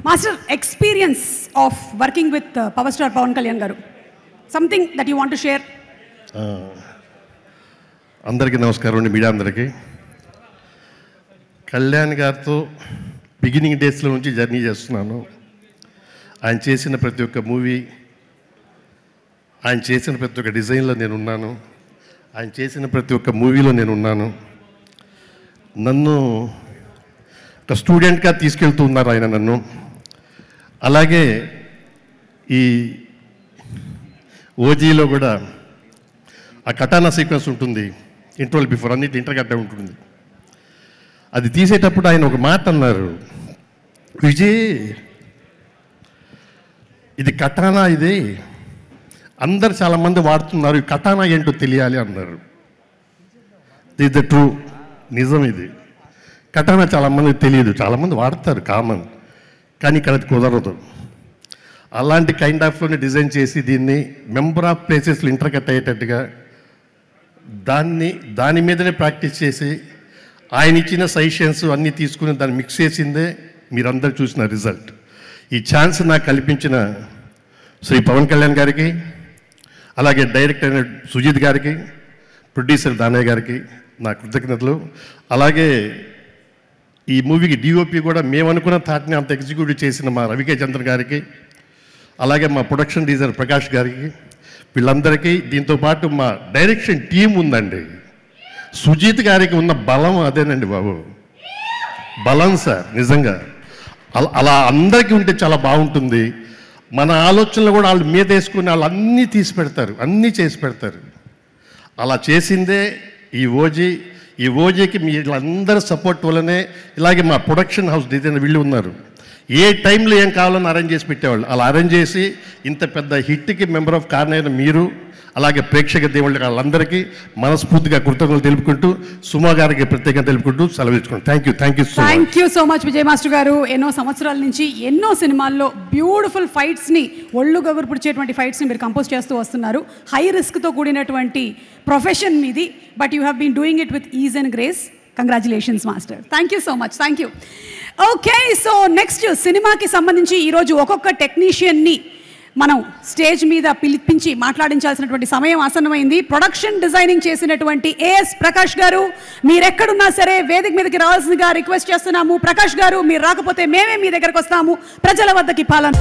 Master, experience of working with power star Pavan Kalyan garu, something that you want to share. అందరికీ నమస్కారం అండి, media అందరికీ. కళ్యాణ్ గారితో బిగినింగ్ డేస్లో నుంచి జర్నీ చేస్తున్నాను. ఆయన చేసిన ప్రతి ఒక్క మూవీ, ఆయన చేసిన ప్రతి ఒక్క డిజైన్లో నేను ఉన్నాను, ఆయన చేసిన ప్రతి ఒక్క మూవీలో నేను ఉన్నాను. నన్ను ఒక స్టూడెంట్గా తీసుకెళ్తూ ఉన్నారు ఆయన నన్ను. అలాగే ఈ ఓజీలో కూడా ఆ కటానా సీక్వెన్స్ ఉంటుంది, ఇంటర్వల్ బిఫోర్, అన్నిటి ఇంటర్గడ్డ ఉంటుంది. అది తీసేటప్పుడు ఆయన ఒక మాట అన్నారు, విజయ్ ఇది కటానా, ఇది అందరు చాలామంది వాడుతున్నారు, ఈ కటానా ఏంటో తెలియాలి అన్నారు. ఇది ద ట్రూ, నిజం. ఇది కటానా చాలామందికి తెలియదు, చాలామంది వాడతారు కామన్, కానీ ఇక్కడ అది కుదరదు. అలాంటి కైండ్ ఆఫ్లోనే డిజైన్ చేసి దీన్ని మెంబర్ ఆఫ్ ప్లేసెస్లో ఇంటర్కట్ అయ్యేటట్టుగా దాని మీదనే ప్రాక్టీస్ చేసి ఆయన ఇచ్చిన సజెషన్స్ అన్నీ తీసుకుని దాన్ని మిక్స్ చేసిందే మీరందరూ చూసిన రిజల్ట్. ఈ ఛాన్స్ నాకు కల్పించిన శ్రీ పవన్ కళ్యాణ్ గారికి, అలాగే డైరెక్టర్ అయిన సుజిత్ గారికి, ప్రొడ్యూసర్ దానయ్య గారికి నా కృతజ్ఞతలు. అలాగే ఈ మూవీకి డిఓపి కూడా మేము అనుకున్న థాట్ని అంత ఎగ్జిక్యూటివ్ చేసిన మా రవికే చంద్ర గారికి, అలాగే మా ప్రొడక్షన్ డిజైనర్ ప్రకాష్ గారికి, వీళ్ళందరికీ, దీంతోపాటు మా డైరెక్షన్ టీం ఉందండి. సుజిత్ గారికి ఉన్న బలం అదేనండి బాబు, బలం సార్, నిజంగా. అలా అందరికీ ఉంటే చాలా బాగుంటుంది. మన ఆలోచనలు కూడా వాళ్ళు మీద వేసుకుని వాళ్ళు అన్నీ తీసి పెడతారు, అన్నీ చేసి పెడతారు. అలా చేసిందే ఈ ఓజీ. ఈ ఓజీకి వీళ్ళందరి సపోర్ట్ వల్లనే, ఇలాగే మా ప్రొడక్షన్ హౌస్ డిజైన్ వీళ్ళు ఉన్నారు, ఏ టైంలో ఏం కావాలని అరేంజ్ చేసి పెట్టేవాళ్ళు. అలా అరేంజ్ చేసి ఇంత పెద్ద హిట్కి మెంబర్ ఆఫ్ కారణమైన మీరు, అలాగే ప్రేక్షక దేవుళ్ళ వాళ్ళందరికీ మనస్ఫూర్తిగా కృతజ్ఞతలు తెలుపుకుంటూ, సుమా గారికి ప్రత్యేకంగా తెలుపుకుంటూ సెలవించుకుంటాం. Thank you so much Vijay master garu. ఎన్నో సంవత్సరాల నుంచి ఎన్నో సినిమాల్లో బ్యూటిఫుల్ ఫైట్స్ని, ఒళ్ళు గగురు పుడిచేటువంటి ఫైట్స్ని మీరు కంపోజ్ చేస్తూ వస్తున్నారు. హై రిస్క్తో కూడినటువంటి ప్రొఫెషన్ మీది, but you have been doing it with ease and grace. Congratulations master. Thank you so much. Thank you. Okay, so next సినిమాకి సంబంధించి ఈరోజు ఒక్కొక్క టెక్నీషియన్ని మనం స్టేజ్ మీద పిలిపించి మాట్లాడించాల్సినటువంటి సమయం ఆసన్నమైంది. ప్రొడక్షన్ డిజైనింగ్ చేసినటువంటి ఏఎస్ ప్రకాష్ గారు, మీరెక్కడున్నా సరే వేదిక మీదకి రావాల్సిందిగా రిక్వెస్ట్ చేస్తున్నాము. ప్రకాష్ గారు, మీరు రాకపోతే మేమే మీ దగ్గరకు వస్తాము. ప్రజల వద్దకి పాలన.